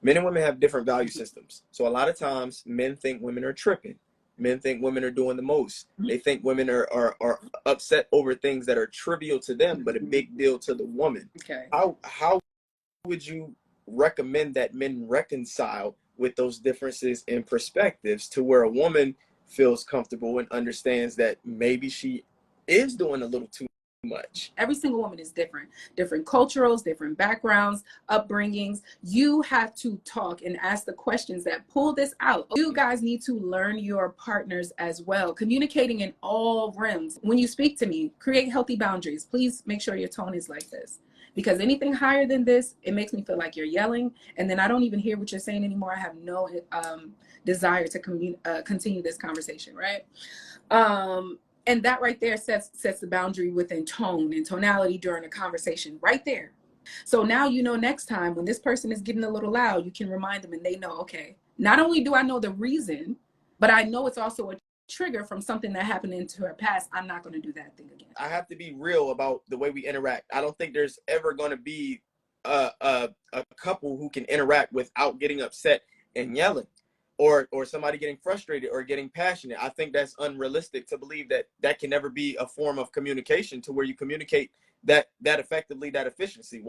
Men and women have different value systems. So a lot of times men think women are tripping. Men think women are doing the most. They think women are upset over things that are trivial to them, but a big deal to the woman. Okay. How would you recommend that men reconcile with those differences in perspectives to where a woman feels comfortable and understands that maybe she is doing a little too much? Every single woman is different cultures, different backgrounds, upbringings. You have to talk and ask the questions that pull this out. You guys need to learn your partners as well, communicating in all realms. When you speak to me, create healthy boundaries. Please make sure your tone is like this, because anything higher than this, it makes me feel like you're yelling, and then I don't even hear what you're saying anymore. I have no desire to continue this conversation, right? And that right there sets the boundary within tone and tonality during a conversation right there. So now, you know, next time when this person is getting a little loud, you can remind them and they know, okay, not only do I know the reason, but I know it's also a trigger from something that happened into her past. I'm not going to do that thing again. I have to be real about the way we interact. I don't think there's ever going to be a couple who can interact without getting upset and yelling, or somebody getting frustrated or getting passionate. I think that's unrealistic to believe that that can never be a form of communication to where you communicate that effectively, that efficiently.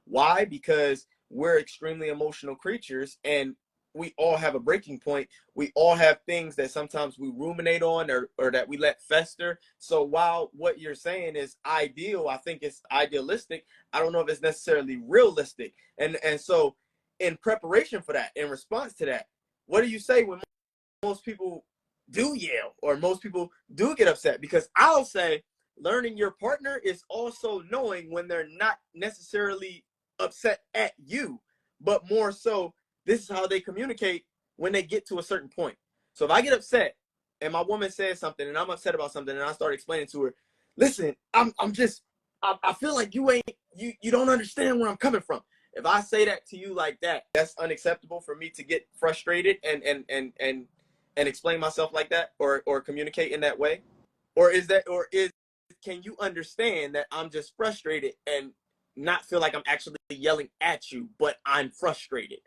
Why? Because we're extremely emotional creatures, and we all have a breaking point. We all have things that sometimes we ruminate on or that we let fester. So while what you're saying is ideal, I think it's idealistic. I don't know if it's necessarily realistic. And so in preparation for that, in response to that, what do you say when most people do yell or most people do get upset? Because I'll say learning your partner is also knowing when they're not necessarily upset at you, but more so this is how they communicate when they get to a certain point. So if I get upset and my woman says something and I'm upset about something and I start explaining to her, listen, I feel like you don't understand where I'm coming from. If I say that to you like that, that's unacceptable for me to get frustrated and explain myself like that or communicate in that way. Can you understand that I'm just frustrated and not feel like I'm actually yelling at you, but I'm frustrated?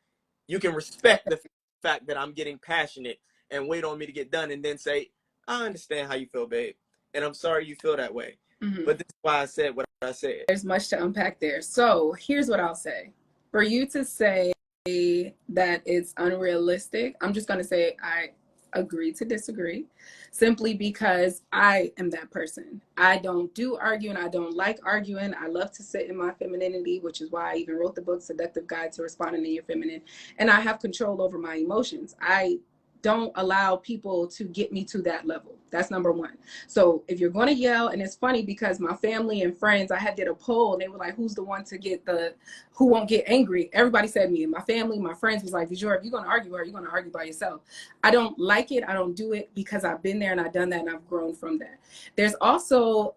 You can respect the fact that I'm getting passionate and wait on me to get done and then say, I understand how you feel, babe, and I'm sorry you feel that way. Mm-hmm. But this is why I said what I said. There's much to unpack there. So here's what I'll say. For you to say that it's unrealistic, I'm just going to say I agree to disagree, simply because I am that person. I don't do arguing. I don't like arguing. I love to sit in my femininity, which is why I even wrote the book, Seductive Guide to Responding to Your Feminine. And I have control over my emotions. I don't allow people to get me to that level. That's number one. So if you're going to yell, and it's funny because my family and friends, I did a poll and they were like, who's the one to who won't get angry? Everybody said me. And my family, my friends was like, Vijor, if you're going to argue, are you going to argue by yourself? I don't like it. I don't do it because I've been there and I've done that and I've grown from that. There's also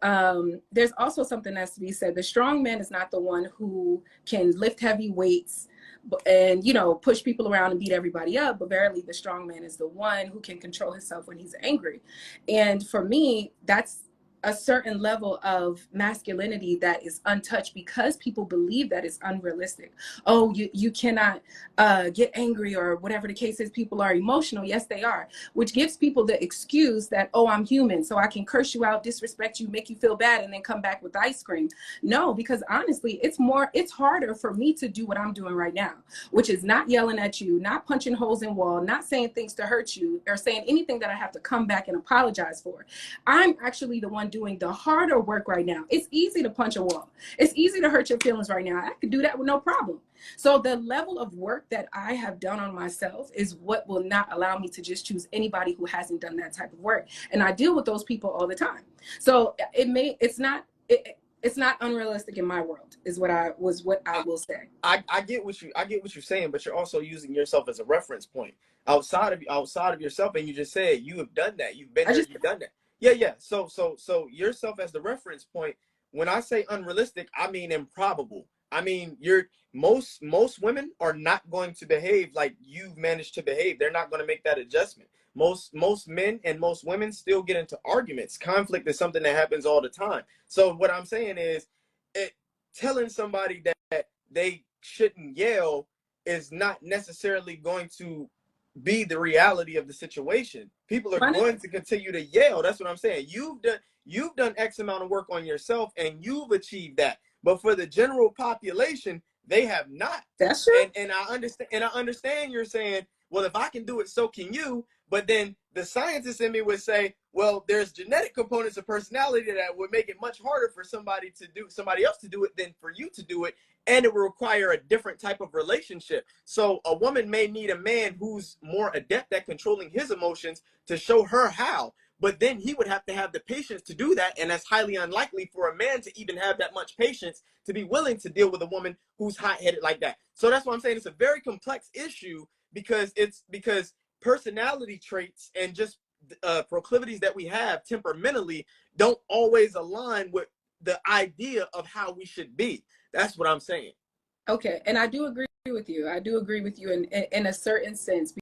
something that's to be said. The strong man is not the one who can lift heavy weights and, you know, push people around and beat everybody up, but verily the strong man is the one who can control himself when he's angry. And for me, that's a certain level of masculinity that is untouched because people believe that it's unrealistic. Oh, you cannot get angry or whatever the case is. People are emotional. Yes, they are, which gives people the excuse that, oh, I'm human, so I can curse you out, disrespect you, make you feel bad, and then come back with ice cream. No, because honestly, it's harder for me to do what I'm doing right now, which is not yelling at you, not punching holes in wall, not saying things to hurt you or saying anything that I have to come back and apologize for. I'm actually the one doing the harder work right now. It's easy to punch a wall. It's easy to hurt your feelings right now. I could do that with no problem. So the level of work that I have done on myself is what will not allow me to just choose anybody who hasn't done that type of work. And I deal with those people all the time. So it's not unrealistic in my world is what I will say. I get what you're saying, but you're also using yourself as a reference point outside of yourself. And you just said you have done that. You've been there, you've done that. Yeah. So yourself as the reference point. When I say unrealistic, I mean improbable. I mean, most women are not going to behave like you've managed to behave. They're not going to make that adjustment. Most men and most women still get into arguments. Conflict is something that happens all the time. So what I'm saying is, telling somebody that they shouldn't yell is not necessarily going to be the reality of the situation. People are Why not? going to continue to yell. That's what I'm saying. You've done X amount of work on yourself and you've achieved that. But for the general population, they have not. That's true. And I understand you're saying, well, if I can do it, so can you. But then the scientist in me would say, well, there's genetic components of personality that would make it much harder for somebody else to do it than for you to do it. And it will require a different type of relationship. So a woman may need a man who's more adept at controlling his emotions to show her how. But then he would have to have the patience to do that. And that's highly unlikely for a man to even have that much patience to be willing to deal with a woman who's hot-headed like that. So that's why I'm saying it's a very complex issue, because personality traits and just proclivities that we have temperamentally don't always align with the idea of how we should be. That's what I'm saying. Okay, and I do agree with you. I do agree with you in a certain sense,